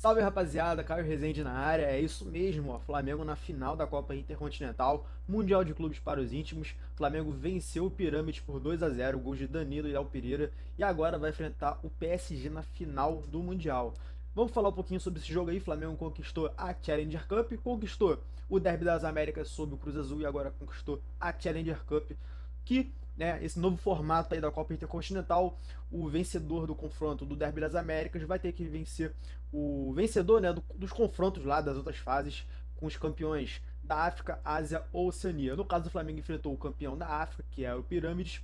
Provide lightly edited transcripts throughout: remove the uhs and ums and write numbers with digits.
Salve rapaziada, Caio Rezende na área, é isso mesmo, ó, Flamengo na final da Copa Intercontinental, Mundial de Clubes para os íntimos, Flamengo venceu o Pirâmides por 2-0, gols de Danilo e Léo Pereira, e agora vai enfrentar o PSG na final do Mundial. Vamos falar um pouquinho sobre esse jogo aí, Flamengo conquistou a Challenger Cup, conquistou o Derby das Américas sob o Cruz Azul e agora conquistou a Challenger Cup, que esse novo formato aí da Copa Intercontinental, o vencedor do confronto do Derby das Américas vai ter que vencer o vencedor, dos confrontos lá das outras fases com os campeões da África, Ásia ou Oceania. No caso, do Flamengo enfrentou o campeão da África, que é o Pirâmides,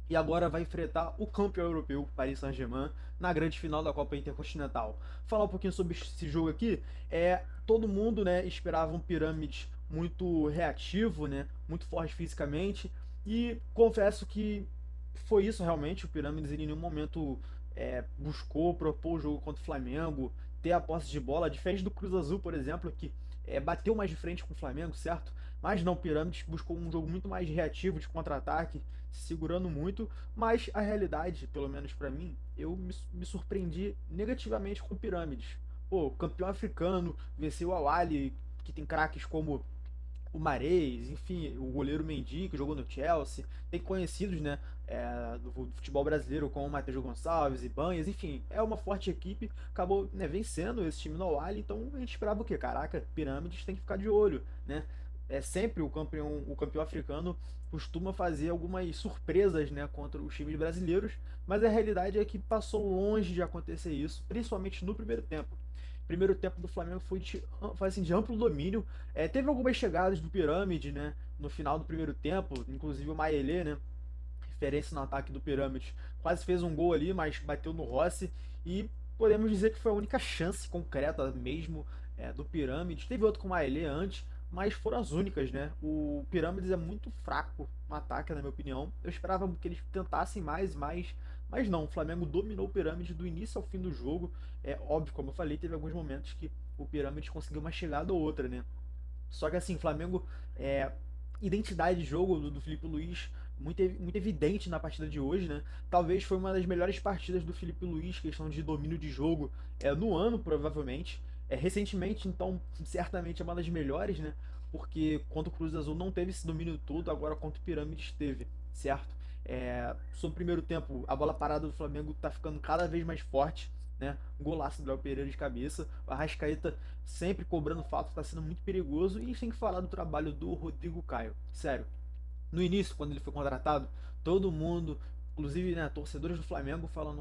e agora vai enfrentar o campeão europeu, Paris Saint-Germain, na grande final da Copa Intercontinental. Falar um pouquinho sobre esse jogo aqui, todo mundo, esperava um Pirâmides muito reativo, muito forte fisicamente, e confesso que foi isso realmente. O Pirâmides em nenhum momento buscou propor o jogo contra o Flamengo, ter a posse de bola, diferente do Cruz Azul, por exemplo, que bateu mais de frente com o Flamengo, certo? Mas não, o Pirâmides buscou um jogo muito mais reativo, de contra-ataque, segurando muito, mas a realidade, pelo menos pra mim, eu me surpreendi negativamente com o Pirâmides. Pô, campeão africano, venceu o Al-Ahly, que tem craques como o Mahrez, enfim, o goleiro Mendy, que jogou no Chelsea, tem conhecidos, do futebol brasileiro como o Matheus Gonçalves, Ibanez, enfim, é uma forte equipe, acabou, vencendo esse time no Al-Ahly, então a gente esperava o quê? Caraca, Pirâmides tem que ficar de olho, né? É sempre o campeão africano costuma fazer algumas surpresas, contra os times brasileiros, mas a realidade é que passou longe de acontecer isso, principalmente no primeiro tempo. Primeiro tempo do Flamengo foi assim, de amplo domínio. Teve algumas chegadas do Pirâmide, no final do primeiro tempo, inclusive o Maelê, referência no ataque do Pirâmide, quase fez um gol ali, mas bateu no Rossi, e podemos dizer que foi a única chance concreta mesmo do Pirâmide. Teve outro com o Maelê antes, mas foram as únicas, né? O Pirâmides é muito fraco no ataque, na minha opinião. Eu esperava que eles tentassem mais e mais, mas não. O Flamengo dominou o Pirâmide do início ao fim do jogo. É óbvio, como eu falei, teve alguns momentos que o Pirâmide conseguiu uma chegada ou outra, né? Só que assim, Flamengo, é, identidade de jogo do Felipe Luiz muito evidente na partida de hoje, né? Talvez foi uma das melhores partidas do Felipe Luiz, questão de domínio de jogo, no ano, provavelmente. Recentemente, então, certamente é uma das melhores, né? Porque contra o Cruz Azul não teve esse domínio todo, agora contra o Pirâmides teve, certo? Sobre o primeiro tempo, a bola parada do Flamengo tá ficando cada vez mais forte, né? Um golaço do Léo Pereira de cabeça. O Arrascaeta sempre cobrando falta, está sendo muito perigoso. E a gente tem que falar do trabalho do Rodrigo Caio. Sério, no início, quando ele foi contratado, todo mundo, inclusive, torcedores do Flamengo, falando: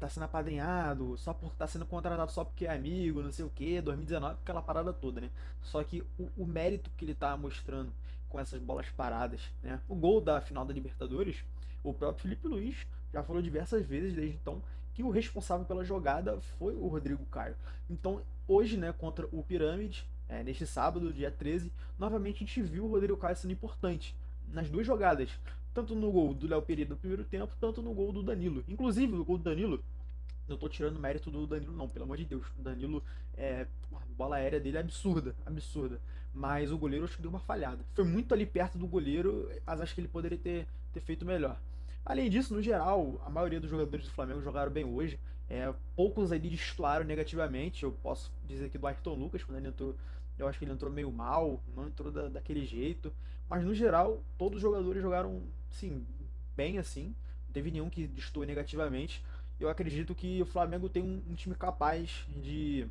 tá sendo apadrinhado, só por tá sendo contratado só porque é amigo, não sei o que, 2019, aquela parada toda, né? Só que o mérito que ele tá mostrando com essas bolas paradas, né? O gol da final da Libertadores, o próprio Felipe Luiz já falou diversas vezes desde então que o responsável pela jogada foi o Rodrigo Caio. Então, hoje, contra o Pirâmide, neste sábado, dia 13, novamente a gente viu o Rodrigo Caio sendo importante nas duas jogadas, tanto no gol do Léo Pereira no primeiro tempo, tanto no gol do Danilo. Inclusive, no gol do Danilo, não tô tirando mérito do Danilo, não, pelo amor de Deus. O Danilo, a bola aérea dele é absurda, absurda. Mas o goleiro acho que deu uma falhada. Foi muito ali perto do goleiro, mas acho que ele poderia ter feito melhor. Além disso, no geral, a maioria dos jogadores do Flamengo jogaram bem hoje. Poucos ali destoaram negativamente. Eu posso dizer que do Ayrton Lucas, quando ele entrou, eu acho que ele entrou meio mal, não entrou daquele jeito. Mas no geral, todos os jogadores jogaram, sim, bem assim. Não teve nenhum que destoou negativamente. Eu acredito que o Flamengo tem um time capaz de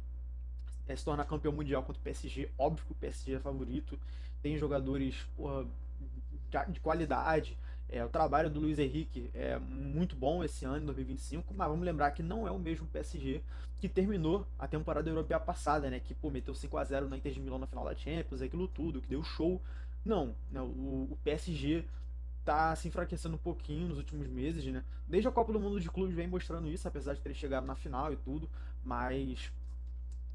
se tornar campeão mundial contra o PSG. Óbvio que o PSG é favorito, tem jogadores, porra, de qualidade. O trabalho do Luiz Henrique é muito bom esse ano, em 2025, mas vamos lembrar que não é o mesmo PSG que terminou a temporada europeia passada, né? Que, pô, meteu 5-0 na Inter de Milão na final da Champions, aquilo tudo, que deu show. Não, né, o PSG tá se enfraquecendo um pouquinho nos últimos meses, né? Desde a Copa do Mundo de Clubes vem mostrando isso, apesar de ter chegado na final e tudo, mas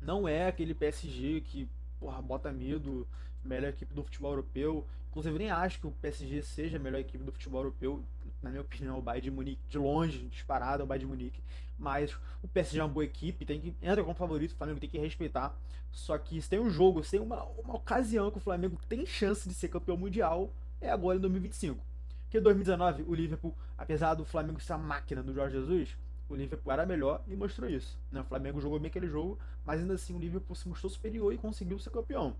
não é aquele PSG que, porra, bota medo, melhor equipe do futebol europeu. Inclusive, nem acho que o PSG seja a melhor equipe do futebol europeu. Na minha opinião, o Bayern de Munique, de longe, disparado, é o Bayern de Munique. Mas o PSG é uma boa equipe, entra como favorito, o Flamengo tem que respeitar. Só que se tem um jogo, se tem uma ocasião que o Flamengo tem chance de ser campeão mundial, é agora em 2025. Porque em 2019, o Liverpool, apesar do Flamengo ser a máquina do Jorge Jesus, O Liverpool era melhor e mostrou isso, né? O Flamengo jogou bem aquele jogo, mas ainda assim o Liverpool se mostrou superior e conseguiu ser campeão.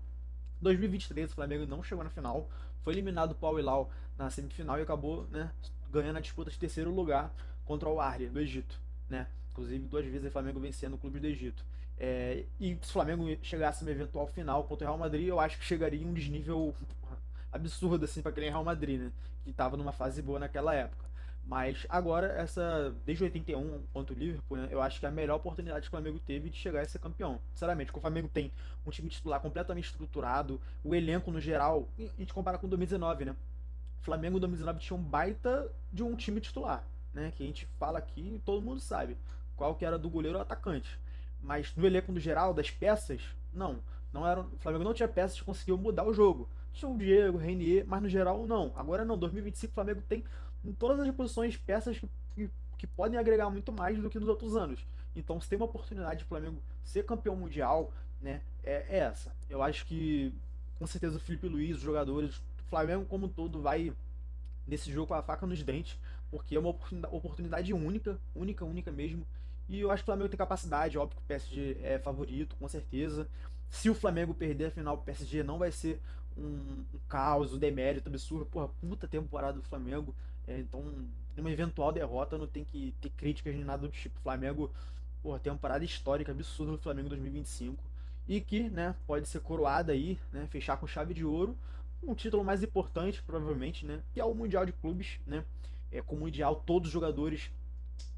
2023 o Flamengo não chegou na final, foi eliminado por Al Hilal na semifinal e acabou, né, ganhando a disputa de terceiro lugar contra o Ahly do Egito, né? Inclusive 2 vezes o Flamengo vencendo o clube do Egito. E se o Flamengo chegasse na eventual final contra o Real Madrid, eu acho que chegaria em um desnível absurdo assim para aquele Real Madrid, né? Que estava numa fase boa naquela época. Mas agora, desde 81 contra o Liverpool, né, eu acho que é a melhor oportunidade que o Flamengo teve de chegar a ser campeão. Sinceramente, o Flamengo tem um time titular completamente estruturado, o elenco no geral, a gente compara com 2019, né? O Flamengo em 2019 tinha um baita de um time titular, né? Que a gente fala aqui e todo mundo sabe qual que era do goleiro ou atacante. Mas no elenco no geral, das peças, não. Não era, o Flamengo não tinha peças que conseguiam mudar o jogo. Tinha o Diego, o Renier, mas no geral não. Agora não, 2025 o Flamengo tem em todas as posições peças que podem agregar muito mais do que nos outros anos. Então, se tem uma oportunidade de o Flamengo ser campeão mundial, né, é essa. Eu acho que com certeza o Felipe Luiz, os jogadores, o Flamengo como um todo vai nesse jogo com a faca nos dentes, porque é uma oportunidade única, única, única mesmo. E eu acho que o Flamengo tem capacidade, óbvio que o PSG é favorito, com certeza. Se o Flamengo perder a final, o PSG não vai ser um caos, um demérito absurdo. Porra, puta temporada do Flamengo. Então, numa eventual derrota, não tem que ter críticas nem nada do tipo. O Flamengo, porra, temporada histórica, absurda do Flamengo 2025. E que, né, pode ser coroada aí, né, fechar com chave de ouro um título mais importante, provavelmente, né? Que é o Mundial de Clubes, né? Com o Mundial, todos os jogadores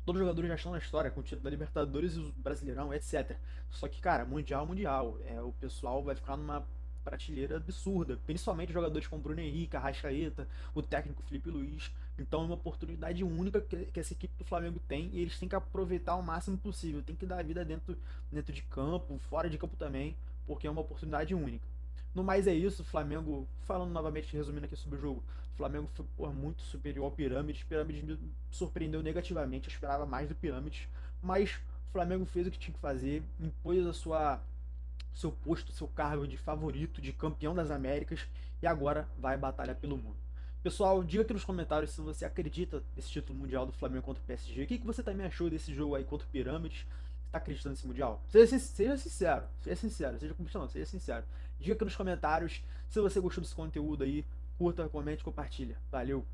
já estão na história, com o título da Libertadores e o Brasileirão, etc. Só que, cara, Mundial, Mundial. O pessoal vai ficar numa prateleira absurda, principalmente jogadores como Bruno Henrique, Arrascaeta, o técnico Felipe Luiz. Então é uma oportunidade única que essa equipe do Flamengo tem e eles têm que aproveitar o máximo possível. Tem que dar a vida dentro de campo, fora de campo também, porque é uma oportunidade única. No mais é isso, o Flamengo, falando novamente, resumindo aqui sobre o jogo, o Flamengo foi muito superior ao Pirâmides. Pirâmides me surpreendeu negativamente, eu esperava mais do Pirâmides, mas o Flamengo fez o que tinha que fazer, impôs seu posto, seu cargo de favorito, de campeão das Américas, e agora vai batalhar pelo mundo. Pessoal, diga aqui nos comentários se você acredita nesse título mundial do Flamengo contra o PSG. O que você também achou desse jogo aí contra o Pirâmides? Está acreditando nesse mundial? Seja sincero, seja comigo, seja sincero. Diga aqui nos comentários se você gostou desse conteúdo aí, curta, comente, compartilha. Valeu!